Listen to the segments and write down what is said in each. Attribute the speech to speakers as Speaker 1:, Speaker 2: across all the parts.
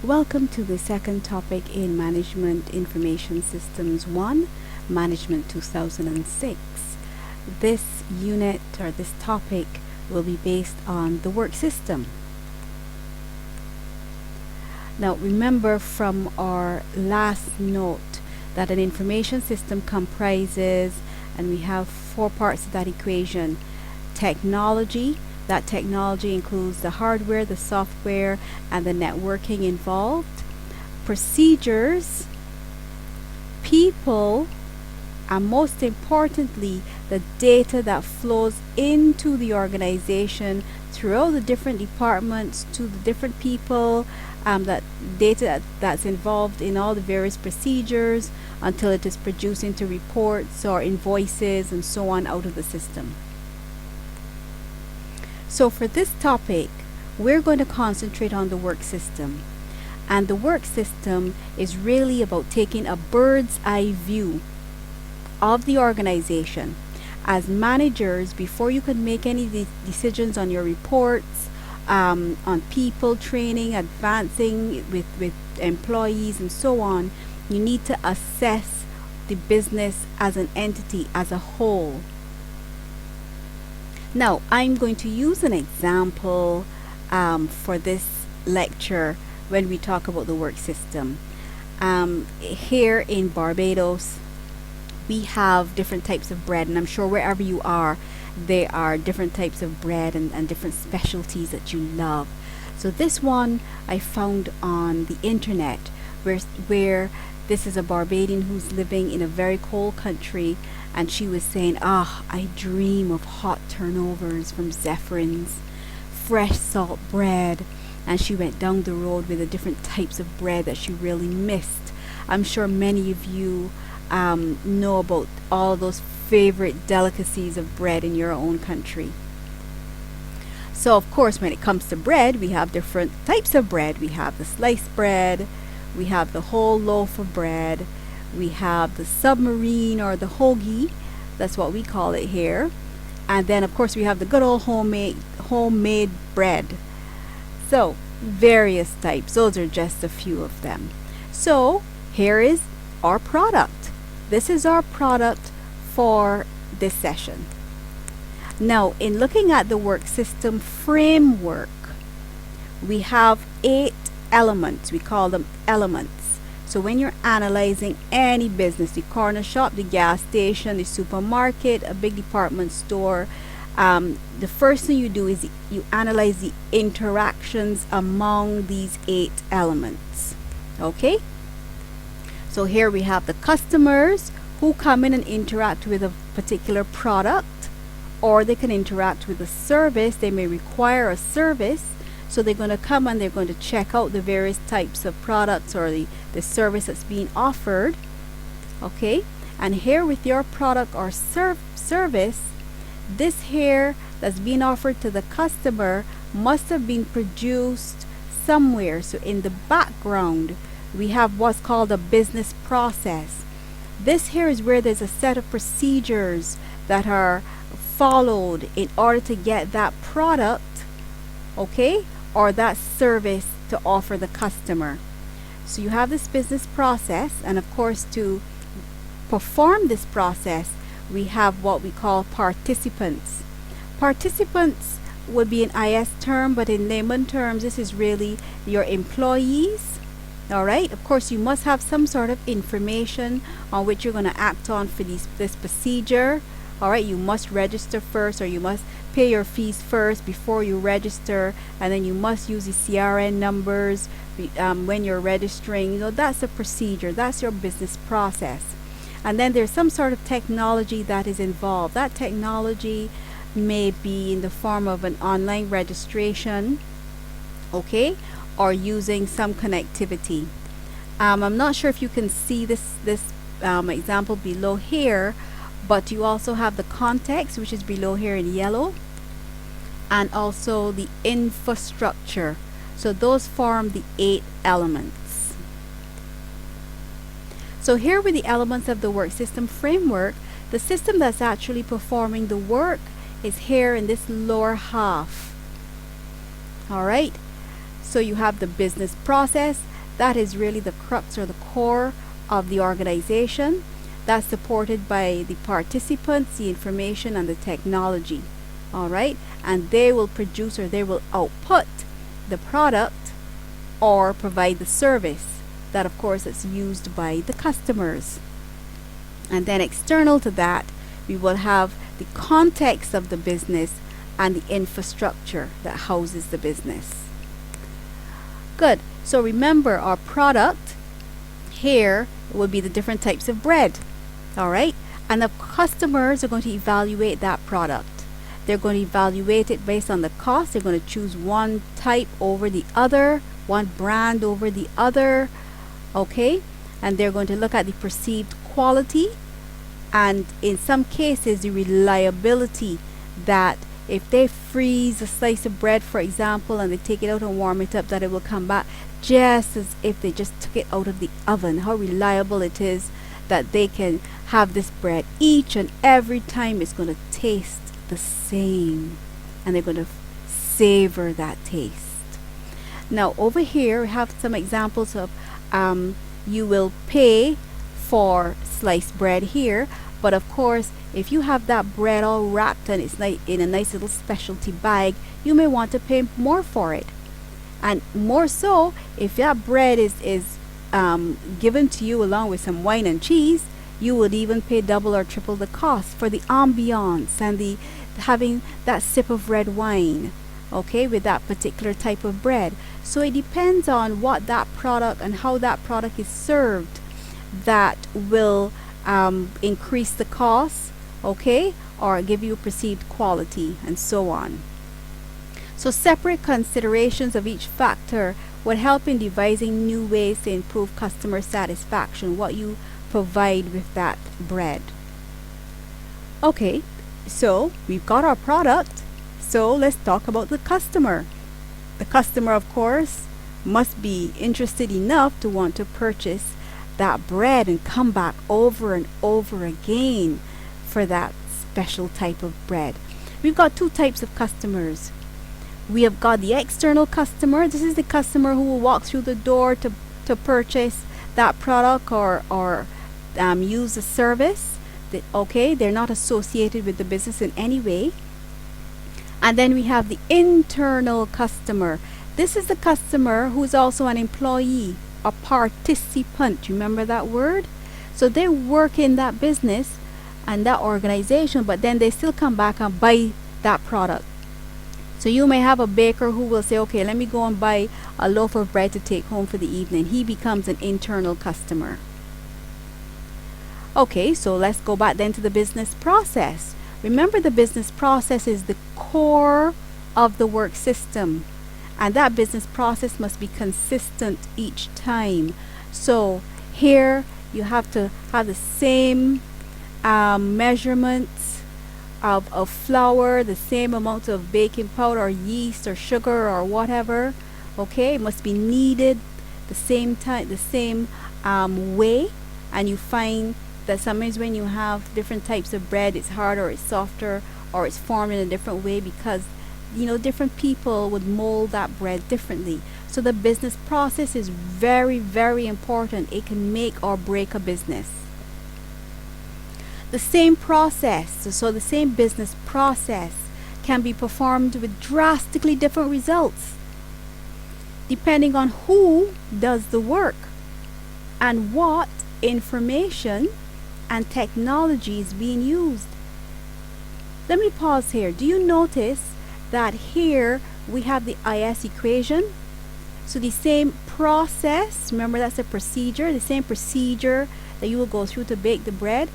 Speaker 1: Welcome to the second topic in Management Information Systems 1, Management 2006. This unit or this topic will be based on the work system. Now remember from our last note that an information system comprises, and we have four parts of that equation: technology. That technology includes the hardware, the software, and the networking involved. Procedures, people, and most importantly, the data that flows into the organization throughout the different departments to the different people, that data that's involved in all the various procedures until it is produced into reports or invoices and so on out of the system. So for this topic, we're going to concentrate on the work system. And the work system is really about taking a bird's eye view of the organization. As managers, before you can make any decisions on your reports, on people, training, advancing with employees and so on, you need to assess the business as an entity, as a whole. Now, I'm going to use an example for this lecture when we talk about the work system. Here in Barbados, we have different types of bread, and I'm sure wherever you are, there are different types of bread and different specialties that you love. So this one I found on the internet, where this is a Barbadian who's living in a very cold country, and she was saying, I dream of hot turnovers from Zephyrins, fresh salt bread. And she went down the road with the different types of bread that she really missed. I'm sure many of you know about all those favorite delicacies of bread in your own country. So of course, when it comes to bread, we have different types of bread. We have the sliced bread, we have the whole loaf of bread, we have the submarine or the hoagie, that's what we call it here, and then of course we have the good old homemade bread. So various types, those are just a few of them. So here is our product. This is our product for this session. Now, in looking at the work system framework, we have 8 elements. We call them elements. So when you're analyzing any business, the corner shop, the gas station, the supermarket, a big department store, the first thing you do is you analyze the interactions among these 8 elements. Okay? So here we have the customers who come in and interact with a particular product, or they can interact with a service. They may require a service. So they're going to come and they're going to check out the various types of products or the service that's being offered. Okay, and here with your product or service, this here that's being offered to the customer must have been produced somewhere. So in the background, we have what's called a business process. This here is where there's a set of procedures that are followed in order to get that product, okay, or that service to offer the customer. So you have this business process, and of course to perform this process we have what we call participants. Participants would be an IS term, but in layman terms this is really your employees. Alright, of course you must have some sort of information on which you're going to act on for this procedure. Alright, you must register first, or you must pay your fees first before you register, and then you must use the CRN numbers when you're registering. That's a procedure, that's your business process. And then there's some sort of technology that is involved. That technology may be in the form of an online registration, okay, or using some connectivity. I'm not sure if you can see this example below here, but you also have the context, which is below here in yellow, and also the infrastructure. So those form the 8 elements. So here with the elements of the work system framework, the system that's actually performing the work is here in this lower half. Alright, so you have the business process, That is really the crux or the core of the organization. That's supported by the participants, the information, and the technology. All right, and they will produce or they will output the product or provide the service that, of course, is used by the customers. And then external to that, we will have the context of the business and the infrastructure that houses the business. Good. So remember, our product here will be the different types of bread. All right, and the customers are going to evaluate that product. They're going to evaluate it based on the cost. They're going to choose one type over the other, one brand over the other. Okay, and they're going to look at the perceived quality and in some cases the reliability, that if they freeze a slice of bread, for example, and they take it out and warm it up, that it will come back just as if they just took it out of the oven. How reliable it is that they can have this bread each and every time. It's going to taste the same and they're going to savor that taste. Now over here we have some examples of you will pay for sliced bread here, but of course if you have that bread all wrapped and it's in a nice little specialty bag, you may want to pay more for it. And more so if that bread is given to you along with some wine and cheese, you would even pay double or triple the cost for the ambiance and the having that sip of red wine, okay, with that particular type of bread. So it depends on what that product and how that product is served that will increase the cost, okay, or give you perceived quality and so on. So separate considerations of each factor would help in devising new ways to improve customer satisfaction, what you provide with that bread. Okay, so we've got our product, so let's talk about the customer. The customer, of course, must be interested enough to want to purchase that bread and come back over and over again for that special type of bread. We've got two types of customers. We have got the external customer. This is the customer who will walk through the door to purchase that product or use the service. Okay, they're not associated with the business in any way. And then we have the internal customer. This is the customer who is also an employee, a participant. Remember that word? So they work in that business and that organization, but then they still come back and buy that product. So you may have a baker who will say, okay, let me go and buy a loaf of bread to take home for the evening. He becomes an internal customer. Okay, so let's go back then to the business process. Remember, the business process is the core of the work system, and that business process must be consistent each time. So here you have to have the same measurements of flour, the same amount of baking powder or yeast or sugar or whatever. Okay, it must be kneaded the same time, the same way. And you find that sometimes when you have different types of bread, it's harder, it's softer, or it's formed in a different way because different people would mold that bread differently. So the business process is very, very important. It can make or break a business. The same process, so the same business process can be performed with drastically different results depending on who does the work and what information and technology is being used. Let me pause here. Do you notice that here we have the IS equation? So the same process, remember that's a procedure, the same procedure that you will go through to bake the bread,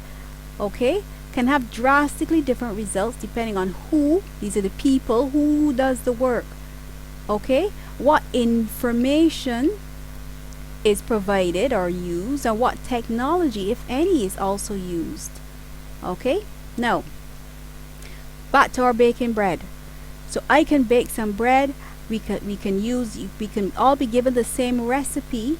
Speaker 1: okay, can have drastically different results depending on who, these are the people, who does the work, okay, what information is provided or used, and what technology, if any, is also used. Okay, now back to our baking bread. So I can bake some bread, we can all be given the same recipe,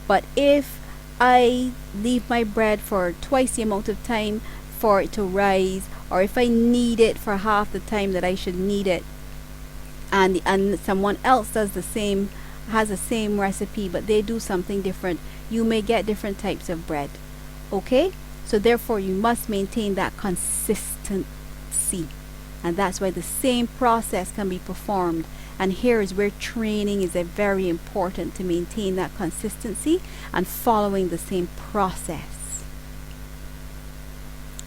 Speaker 1: but if I leave my bread for twice the amount of time for it to rise, or if I knead it for half the time that I should knead it, and someone else does the same has the same recipe, but they do something different, you may get different types of bread. Okay, so therefore you must maintain that consistency, and that's why the same process can be performed. And here is where training is very important, to maintain that consistency and following the same process.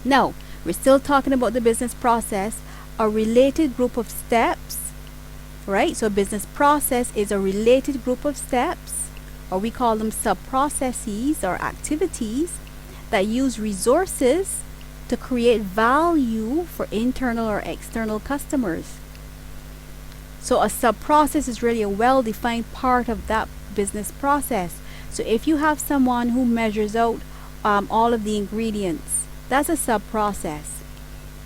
Speaker 1: Now, we're still talking about the business process, a related group of steps, right? So business process is a related group of steps, or we call them sub-processes or activities that use resources to create value for internal or external customers. So a sub-process is really a well-defined part of that business process. So if you have someone who measures out all of the ingredients, that's a sub-process.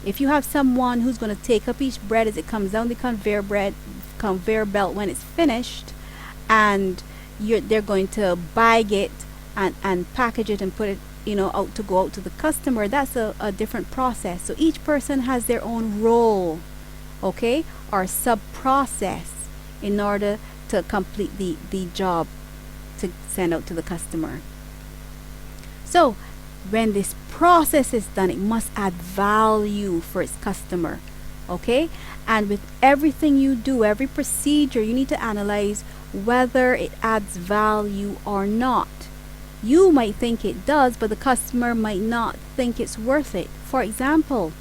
Speaker 1: If you have someone who's going to take up each bread as it comes down the conveyor belt when it's finished, and they're going to bag it and package it and put it out to go out to the customer, that's a different process. So each person has their own role, okay, or sub-process in order to complete the job to send out to the customer. So when this process is done, it must add value for its customer, okay? And with everything you do, every procedure, you need to analyze whether it adds value or not. You might think it does, but the customer might not think it's worth it. For example,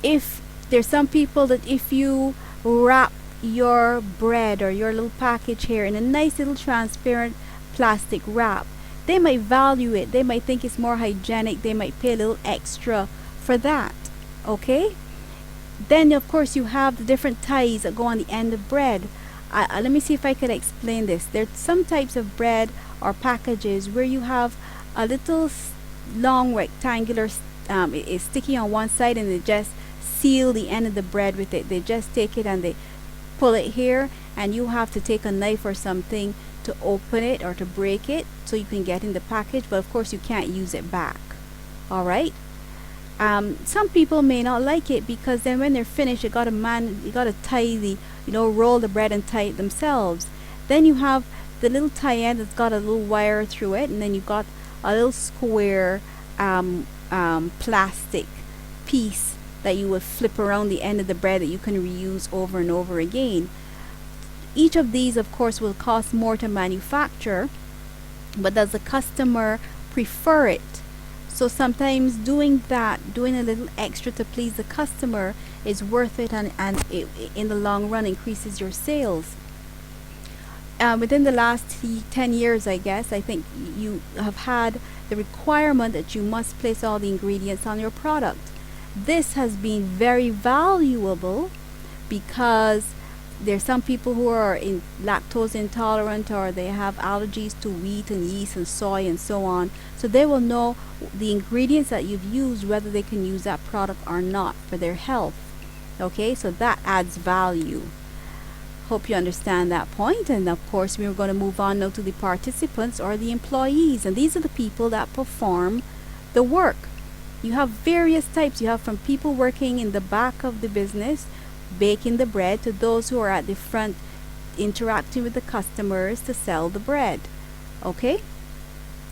Speaker 1: if there's some people that if you wrap your bread or your little package here in a nice little transparent plastic wrap, they might value it. They might think it's more hygienic. They might pay a little extra for that, okay? Then of course you have the different ties that go on the end of bread. Let me see if I can explain this. There's some types of bread or packages where you have a little long rectangular it is sticky on one side, and they just seal the end of the bread with it. They just take it and they pull it here, and you have to take a knife or something to open it or to break it so you can get in the package, but of course you can't use it back. All right. Some people may not like it, because then when they're finished, you gotta tie the roll the bread and tie it themselves. Then you have the little tie end that's got a little wire through it, and then you've got a little square plastic piece that you would flip around the end of the bread that you can reuse over and over again. Each of these of course will cost more to manufacture, but does the customer prefer it? So sometimes doing a little extra to please the customer is worth it, and it, in the long run, increases your sales. Within the last 10 years, I guess, I think you have had the requirement that you must place all the ingredients on your product. This has been very valuable because there's some people who are lactose intolerant, or they have allergies to wheat and yeast and soy and so on. So they will know the ingredients that you've used, whether they can use that product or not for their health. Okay, so that adds value. Hope you understand that point. And of course, we're going to move on now to the participants, or the employees. And these are the people that perform the work. You have various types. You have from people working in the back of the business, baking the bread, to those who are at the front interacting with the customers to sell the bread. Okay,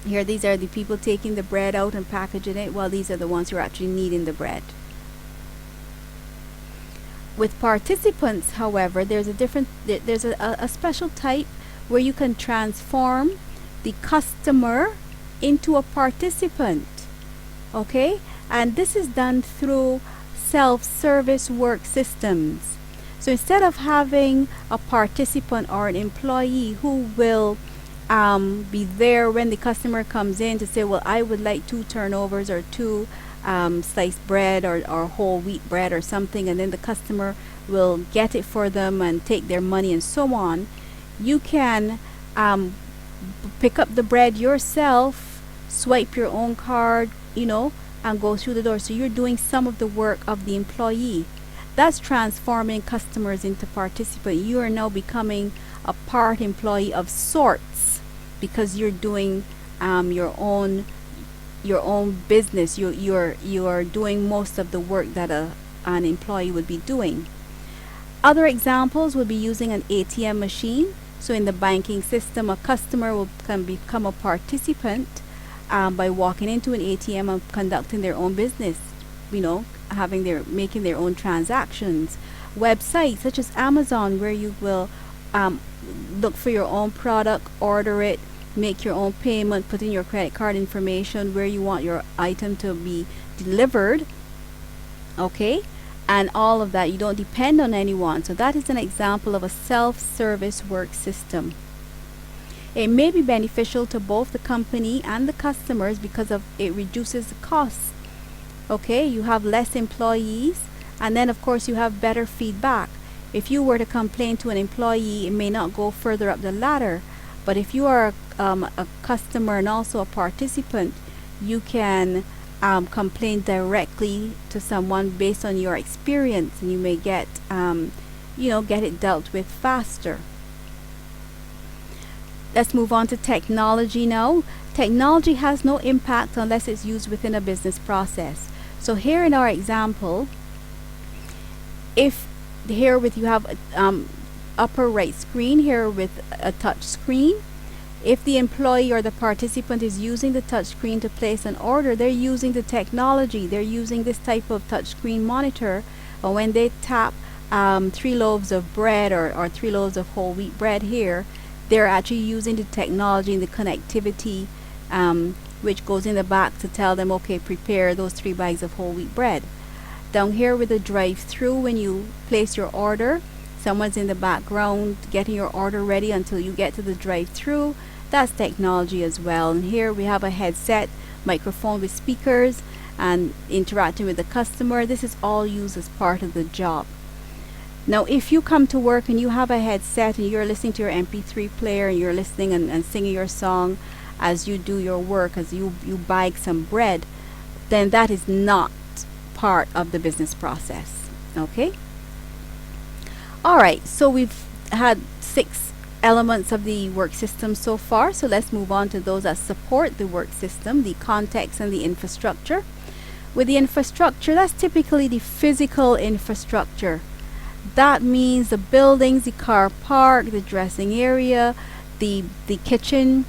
Speaker 1: here these are the people taking the bread out and packaging it, while these are the ones who are actually kneading the bread. With participants, however, there's a special type where you can transform the customer into a participant. Okay, and this is done through self-service work systems. So instead of having a participant or an employee who will be there when the customer comes in to say, well, I would like 2 turnovers or 2 sliced bread or whole wheat bread or something, and then the customer will get it for them and take their money and so on, you can pick up the bread yourself, swipe your own card, and go through the door. So you're doing some of the work of the employee. That's transforming customers into participants. You are now becoming a part employee of sorts, because you're doing your own business. You are doing most of the work that an employee would be doing. Other examples would be using an ATM machine. So in the banking system, a customer can become a participant by walking into an ATM and conducting their own business, making their own transactions. Websites such as Amazon, where you will look for your own product, order it, make your own payment, put in your credit card information, where you want your item to be delivered, okay, and all of that. You don't depend on anyone. So that is an example of a self-service work system. It may be beneficial to both the company and the customers because of it reduces the costs. Okay, you have less employees, and then of course you have better feedback. If you were to complain to an employee, it may not go further up the ladder. But if you are a customer and also a participant, you can complain directly to someone based on your experience, and you may get it dealt with faster. Let's move on to technology now. Technology has no impact unless it's used within a business process. So here in our example, if here with you have upper right screen here with a touch screen, if the employee or the participant is using the touch screen to place an order, they're using the technology. They're using this type of touch screen monitor. Or when they tap 3 loaves of bread or 3 loaves of whole wheat bread here, they're actually using the technology and the connectivity which goes in the back to tell them, okay, prepare those 3 bags of whole wheat bread. Down here with the drive-through, when you place your order, someone's in the background getting your order ready until you get to the drive-through. That's technology as well. And here we have a headset, microphone with speakers, and interacting with the customer. This is all used as part of the job. Now if you come to work and you have a headset and you're listening to your MP3 player and you're listening and singing your song as you do your work, as you bag some bread, then that is not part of the business process. Okay? Alright, so we've had 6 elements of the work system so far. So let's move on to those that support the work system, the context and the infrastructure. With the infrastructure, that's typically the physical infrastructure. That means the buildings, the car park, the dressing area, the kitchen,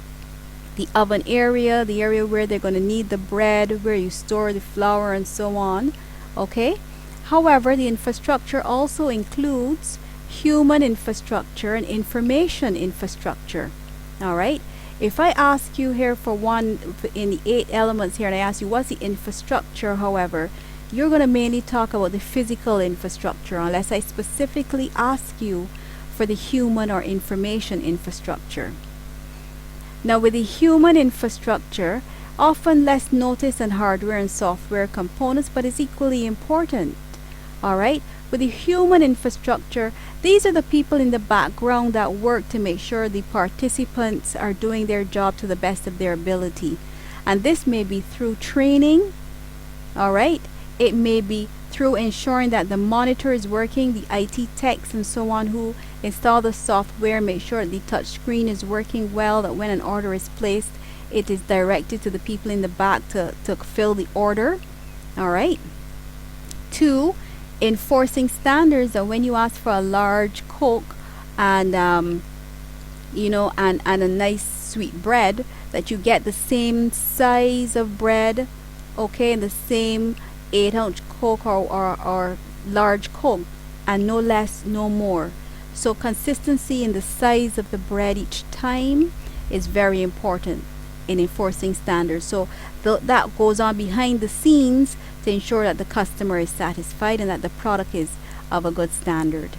Speaker 1: the oven area, the area where they're going to need the bread, where you store the flour and so on. Okay? However, the infrastructure also includes human infrastructure and information infrastructure. Alright? If I ask you here for one in the 8 elements here, and I ask you what's the infrastructure, however, you're going to mainly talk about the physical infrastructure unless I specifically ask you for the human or information infrastructure. Now with the human infrastructure, often less notice than hardware and software components, but it's equally important. Alright? With the human infrastructure, these are the people in the background that work to make sure the participants are doing their job to the best of their ability. And this may be through training, alright? It may be through ensuring that the monitor is working, the IT techs and so on who install the software, make sure the touch screen is working well, that when an order is placed, it is directed to the people in the back to fill the order. Alright? 2, enforcing standards, that when you ask for a large Coke and and a nice sweet bread, that you get the same size of bread, okay, and the same 8-ounce Coke or large Coke, and no less, no more. So consistency in the size of the bread each time is very important in enforcing standards. So that goes on behind the scenes to ensure that the customer is satisfied and that the product is of a good standard.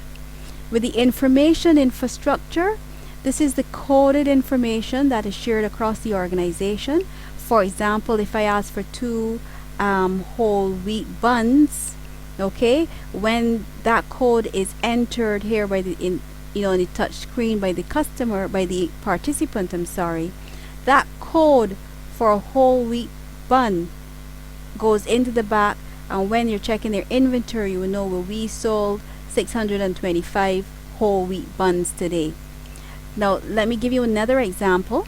Speaker 1: With the information infrastructure, this is the coded information that is shared across the organization. For example, if I ask for 2 whole wheat buns, okay, when that code is entered here by in the touch screen by the customer, by the participant, I'm sorry, that code for a whole wheat bun goes into the back, and when you're checking their inventory, you will know, well, we sold 625 whole wheat buns today. Now let me give you another example.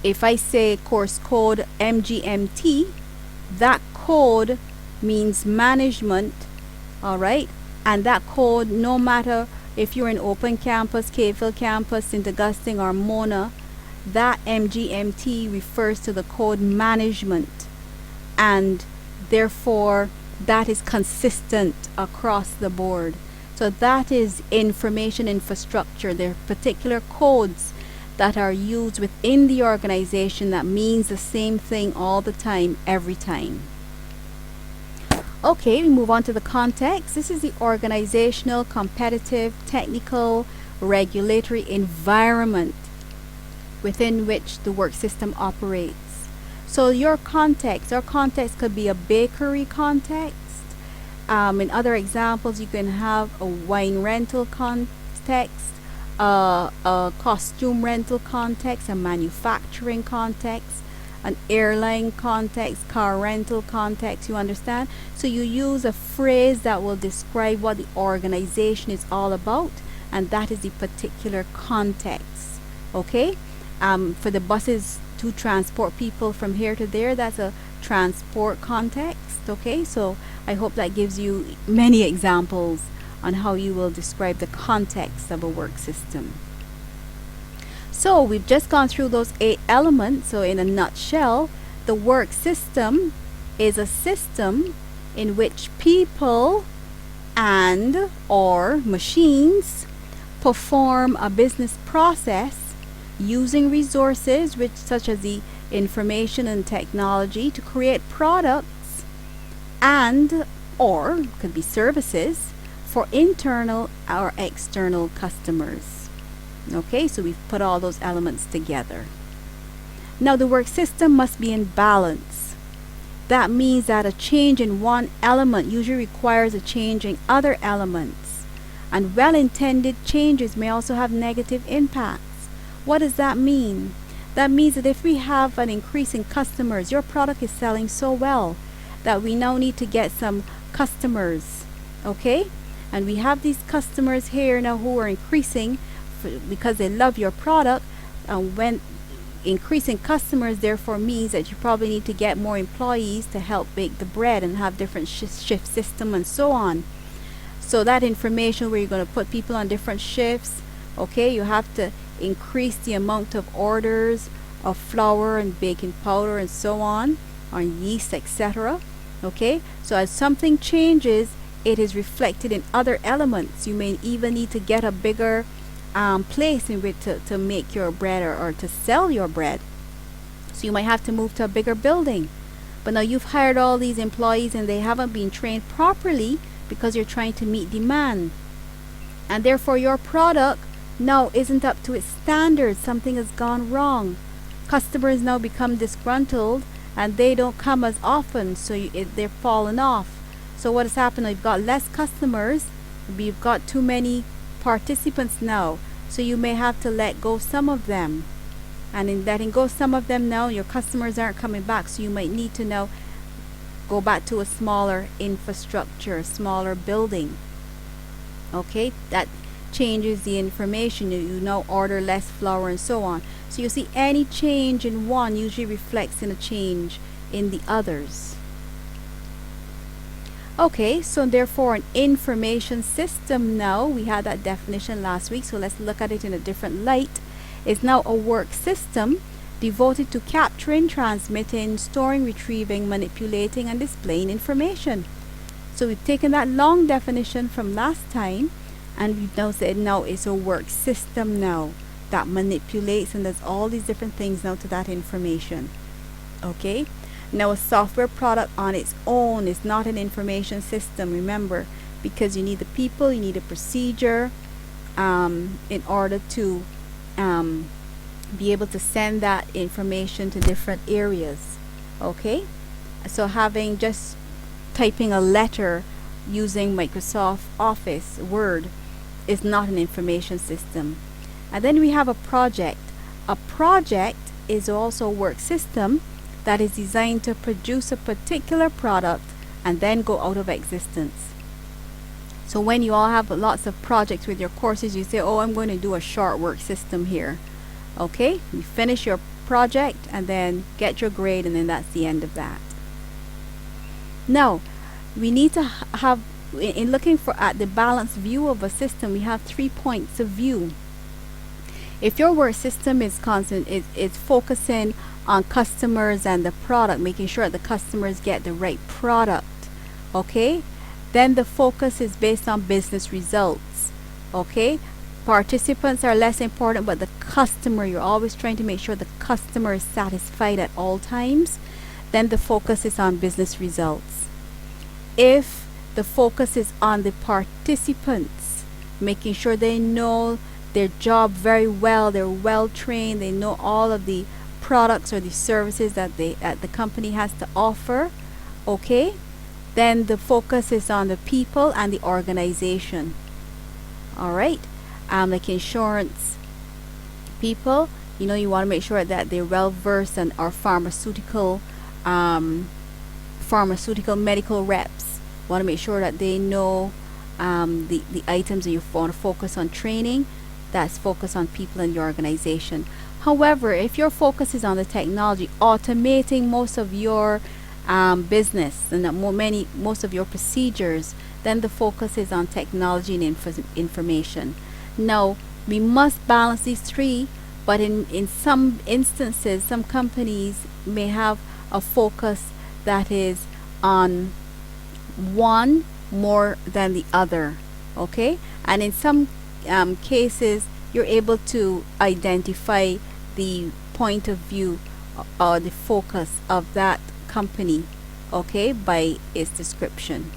Speaker 1: If I say course code MGMT, that code means management, alright, and that code, no matter if you're in Open Campus, Caveville Campus, St. Augustine, or Mona, that MGMT refers to the code management, and therefore that is consistent across the board. So that is information infrastructure. There are particular codes that are used within the organization that means the same thing all the time, every time. Okay, we move on to the context. This is the organizational, competitive, technical, regulatory environment within which the work system operates. So your context, our context could be a bakery context. In other examples, you can have a wine rental context, a costume rental context, a manufacturing context, an airline context, car rental context, you understand? So you use a phrase that will describe what the organization is all about, and that is the particular context. Okay? For the buses to transport people from here to there, that's a transport context. Okay, so I hope that gives you many examples on how you will describe the context of a work system. So we've just gone through those 8 elements. So in a nutshell, the work system is a system in which people and or machines perform a business process using resources such as the information and technology to create products and or could be services for internal or external customers. Okay, so we've put all those elements together. Now the work system must be in balance. That means that a change in one element usually requires a change in other elements, and well-intended changes may also have negative impacts. What does that mean? That means that if we have an increase in customers, your product is selling so well that we now need to get some customers, okay? And we have these customers here now who are increasing because they love your product. When increasing customers therefore means that you probably need to get more employees to help bake the bread and have different shift system and so on. So that information where you're going to put people on different shifts, okay, you have to increase the amount of orders of flour and baking powder and so on yeast, etc. Okay, so as something changes, it is reflected in other elements. You may even need to get a bigger place in which to make your bread or to sell your bread. So you might have to move to a bigger building. But now you've hired all these employees and they haven't been trained properly because you're trying to meet demand. And therefore your product now isn't up to its standards. Something has gone wrong. Customers now become disgruntled and they don't come as often, so they're falling off. So what has happened? You've got less customers, you've got too many participants now, so you may have to let go some of them. And in letting go some of them now, your customers aren't coming back, so you might need to now go back to a smaller infrastructure, a smaller building. Okay, that changes the information. You now order less flour and so on. So you see, any change in one usually reflects in a change in the others. Okay, so therefore an information system, now we had that definition last week, so let's look at it in a different light, is now a work system devoted to capturing, transmitting, storing, retrieving, manipulating, and displaying information. So we've taken that long definition from last time and we've now said now it's a work system now that manipulates and does all these different things now to that information. Okay, now a software product on its own is not an information system, remember, because you need the people, you need a procedure in order to be able to send that information to different areas. Okay, so having just typing a letter using Microsoft Office Word is not an information system. And then we have a project. A project is also a work system that is designed to produce a particular product and then go out of existence. So when you all have lots of projects with your courses, you say, oh, I'm going to do a short work system here. Okay, you finish your project and then get your grade, and then that's the end of that. Now we need to have in looking for at the balanced view of a system, we have 3 points of view. If your work system is it's focusing on customers and the product, making sure the customers get the right product, okay, then the focus is based on business results. Okay, participants are less important, but the customer, you're always trying to make sure the customer is satisfied at all times, then the focus is on business results. If the focus is on the participants, making sure they know their job very well, they're well trained, they know all of the products or the services that the company has to offer, okay, then the focus is on the people and the organization. All right, like insurance people, you know, you want to make sure that they're well versed in our pharmaceutical medical reps. Want to make sure that they know the items that you want to focus on training. That's focus on people in the organization. However, if your focus is on the technology, automating most of your business and most of your procedures, then the focus is on technology and information. Now, we must balance these three, but in some instances, some companies may have a focus that is on one more than the other, okay, and in some cases you're able to identify the point of view or the focus of that company, okay, by its description.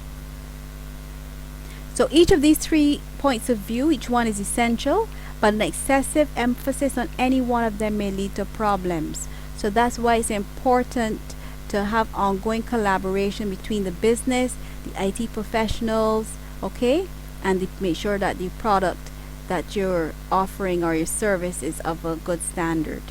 Speaker 1: So each of these 3 points of view, each one is essential, but an excessive emphasis on any one of them may lead to problems. So that's why it's important to have ongoing collaboration between the business, the IT professionals, okay, and make sure that the product that you're offering or your service is of a good standard.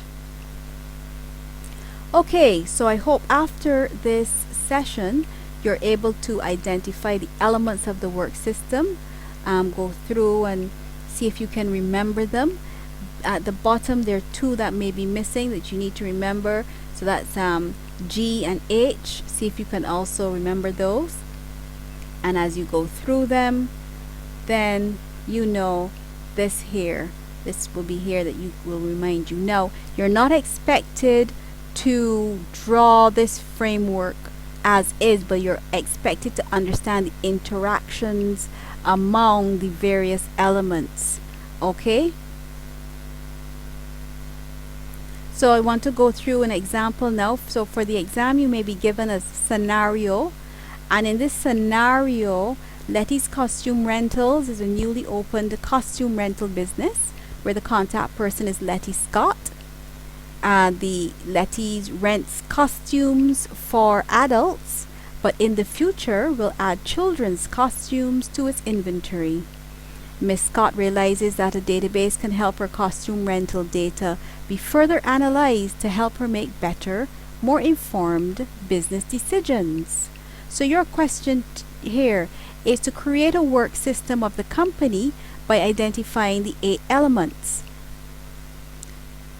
Speaker 1: Okay, so I hope after this session you're able to identify the elements of the work system, go through and see if you can remember them. At the bottom there are 2 that may be missing that you need to remember, so that's G and H. See if you can also remember those, and as you go through them, then you know this will be here that you will remind you. Now, you're not expected to draw this framework as is, but you're expected to understand the interactions among the various elements, okay? So I want to go through an example now. So for the exam, you may be given a scenario, and in this scenario, Letty's Costume Rentals is a newly opened costume rental business where the contact person is Letty Scott. The Letty's rents costumes for adults, but in the future will add children's costumes to its inventory. Miss Scott realizes that a database can help her costume rental data be further analyzed to help her make better, more informed business decisions. So your question here is to create a work system of the company by identifying the 8 elements.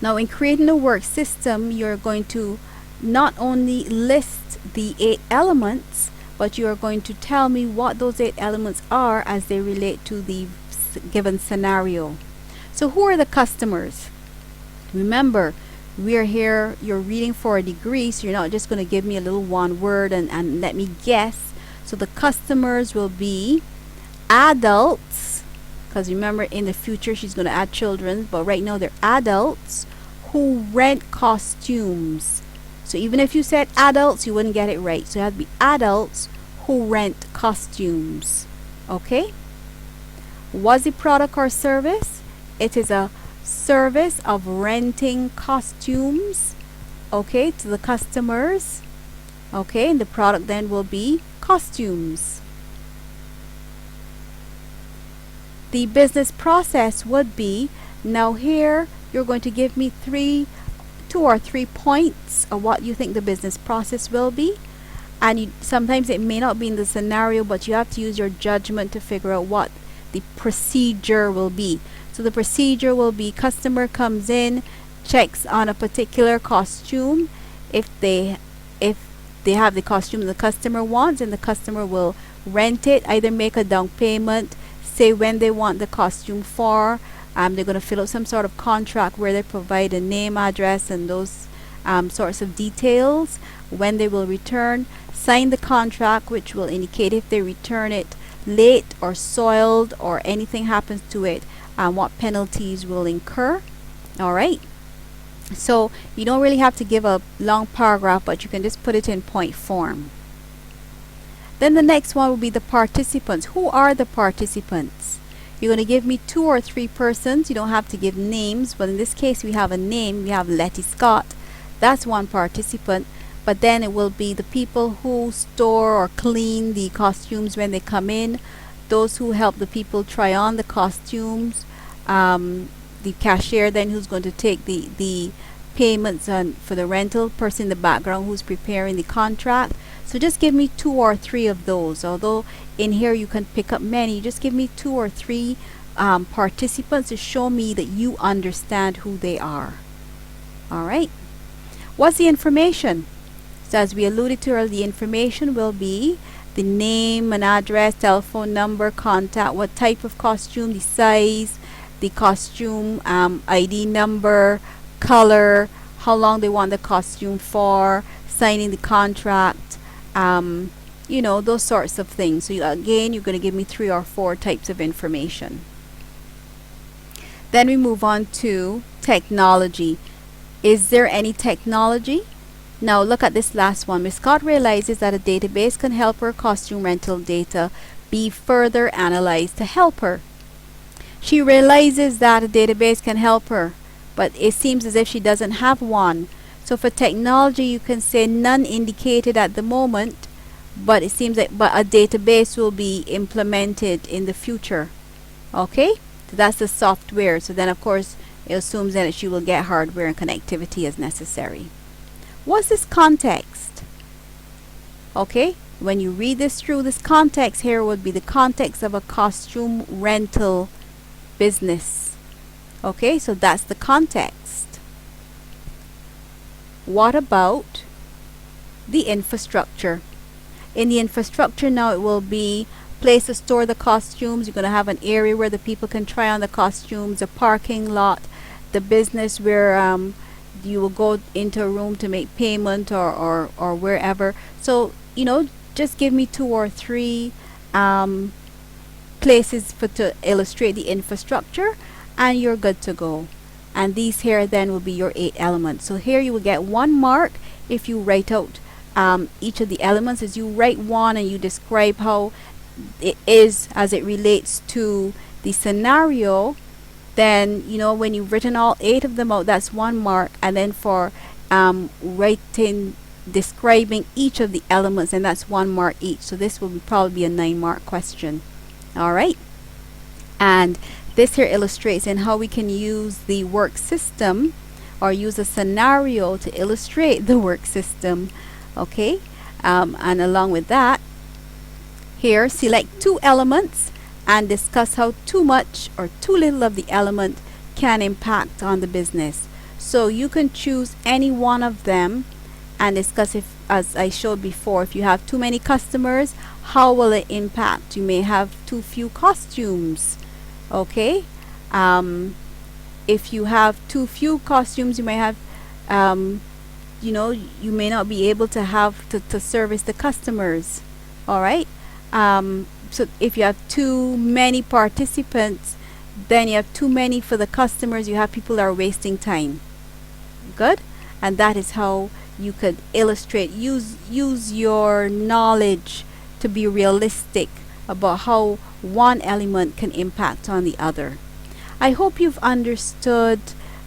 Speaker 1: Now, in creating a work system, you're going to not only list the 8 elements, but you are going to tell me what those 8 elements are as they relate to the given scenario. So who are the customers? Remember, we're here, you're reading for a degree, so you're not just going to give me a little one word and let me guess. So the customers will be adults, because remember in the future she's going to add children, but right now they're adults who rent costumes. So even if you said adults, you wouldn't get it right. So it has to be adults who rent costumes. Okay? What's the product or service? It is a service of renting costumes, okay, to the customers. Okay, and the product then will be costumes. The business process would be, now here you're going to give me 2 or 3 points of what you think the business process will be, and sometimes it may not be in the scenario, but you have to use your judgment to figure out what the procedure will be. So the procedure will be customer comes in, checks on a particular costume. If they have the costume the customer wants, and the customer will rent it, either make a down payment, say when they want the costume for. They're going to fill out some sort of contract where they provide a name, address, and those sorts of details, when they will return. Sign the contract, which will indicate if they return it late or soiled or anything happens to it, what penalties will incur. All right. So you don't really have to give a long paragraph, but you can just put it in point form. Then the next one will be the participants. Who are the participants? You're going to give me 2 or 3 persons. You don't have to give names, but in this case we have a name. We have Letty Scott. That's one participant. But then it will be the people who store or clean the costumes when they come in, those who help the people try on the costumes, the cashier then who's going to take the payments for the rental, person in the background who's preparing the contract. So just give me 2 or 3 of those. Although in here you can pick up many, just give me 2 or 3 participants to show me that you understand who they are. All right. What's the information? So as we alluded to earlier, the information will be the name and address, telephone number, contact, what type of costume, the size, the costume ID number, color, how long they want the costume for, signing the contract, you know, those sorts of things. So again, you're going to give me 3 or 4 types of information. Then we move on to technology. Is there any technology? Now look at this last one. Ms. Scott realizes that a database can help her costume rental data be further analyzed to help her. She realizes that a database can help her, but it seems as if she doesn't have one. So for technology, you can say none indicated at the moment, but it seems like a database will be implemented in the future. Okay, so that's the software. So then of course it assumes that she will get hardware and connectivity as necessary. What's this context? Okay, when you read this through, this context here would be the context of a costume rental business. Okay, so that's the context. What about the infrastructure? In the infrastructure now, it will be place to store the costumes. You're going to have an area where the people can try on the costumes, a parking lot, the business where you will go into a room to make payment or wherever. So, you know, just give me 2 or 3 places to illustrate the infrastructure, and you're good to go. And these here then will be your 8 elements. So here you will get 1 mark if you write out each of the elements. As you write one and you describe how it is as it relates to the scenario, then you know when you've written all 8 of them out, that's 1 mark. And then for writing, describing each of the elements, and that's 1 mark each. So this will probably be a 9-mark question. All right. And this here illustrates in how we can use the work system or use a scenario to illustrate the work system. Okay. And along with that, here select 2 elements and discuss how too much or too little of the element can impact on the business. So you can choose any one of them and discuss if, as I showed before, if you have too many customers, how will it impact? You may have too few costumes. Okay. If you have too few costumes, you may have you know, you may not be able to have to service the customers. All right. So if you have too many participants, then you have too many for the customers. You have people that are wasting time. Good. And that is how you could illustrate, use your knowledge to be realistic about how one element can impact on the other. I hope you've understood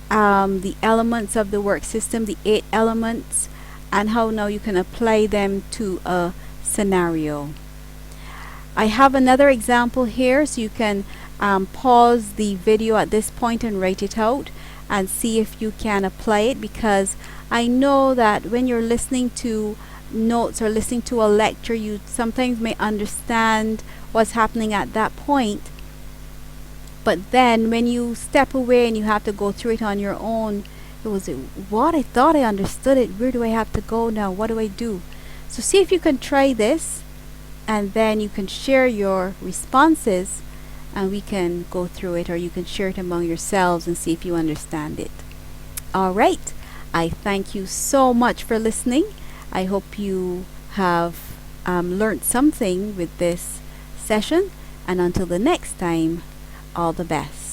Speaker 1: the elements of the work system, the 8 elements, and how now you can apply them to a scenario. I have another example here, so you can pause the video at this point and write it out and see if you can apply it, because I know that when you're listening to notes or listening to a lecture, you sometimes may understand what's happening at that point, but then when you step away and you have to go through it on your own, it was what I thought I understood it. Where do I have to go now? What do I do? So see if you can try this and then you can share your responses and we can go through it, or you can share it among yourselves and see if you understand it. All right. I thank you so much for listening. I hope you have learned something with this session. And until the next time, all the best.